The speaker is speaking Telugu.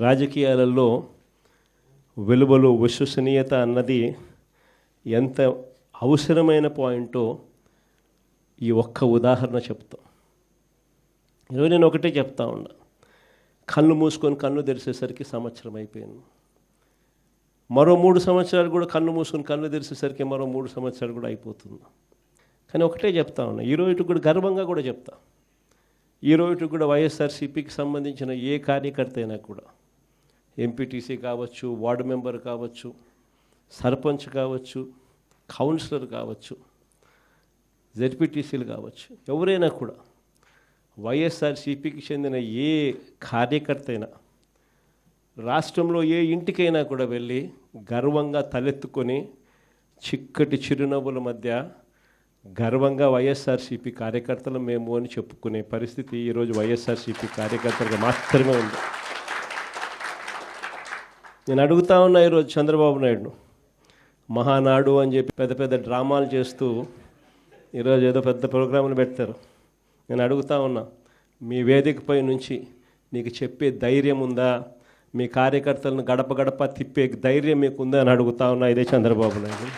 రాజకీయాలలో విలువలు విశ్వసనీయత అన్నది ఎంత అవసరమైన పాయింటో ఈ ఒక్క ఉదాహరణ చెప్తాం. ఈరోజు నేను ఒకటే చెప్తా ఉన్నా, కళ్ళు మూసుకొని కళ్ళు తెరిచేసరికి సంవత్సరం అయిపోయింది. మరో 3 సంవత్సరాలు కూడా కళ్ళు మూసుకొని కళ్ళు తెరిచేసరికి మరో 3 సంవత్సరాలు కూడా అయిపోతుంది. కానీ ఒకటే చెప్తా ఉన్నా, ఈరోజు కూడా గర్వంగా కూడా చెప్తా, ఈరోజు కూడా వైఎస్ఆర్సీపీకి సంబంధించిన ఏ కార్యకర్త అయినా కూడా, ఎంపీటీసీ కావచ్చు, వార్డు మెంబర్ కావచ్చు, సర్పంచ్ కావచ్చు, కౌన్సిలర్ కావచ్చు, జెడ్పీటీసీలు కావచ్చు, ఎవరైనా కూడా వైఎస్ఆర్సీపీకి చెందిన ఏ కార్యకర్త అయినా రాష్ట్రంలో ఏ ఇంటికైనా కూడా వెళ్ళి గర్వంగా తలెత్తుకొని చిక్కటి చిరునవ్వుల మధ్య గర్వంగా వైఎస్ఆర్సీపీ కార్యకర్తలు మేము అని చెప్పుకునే పరిస్థితి ఈరోజు వైఎస్ఆర్సీపీ కార్యకర్తలకు మాత్రమే ఉంది. నేను అడుగుతా ఉన్నా ఈరోజు చంద్రబాబు నాయుడు మహానాడు అని చెప్పి పెద్ద పెద్ద డ్రామాలు చేస్తూ ఈరోజు ఏదో పెద్ద ప్రోగ్రాములు పెడతారు. నేను అడుగుతా ఉన్నా, మీ వేదికపై నుంచి నీకు చెప్పే ధైర్యం ఉందా? మీ కార్యకర్తలను గడప గడప తిప్పే ధైర్యం మీకు ఉందా అని అడుగుతా ఉన్నా. ఇదే చంద్రబాబు నాయుడు.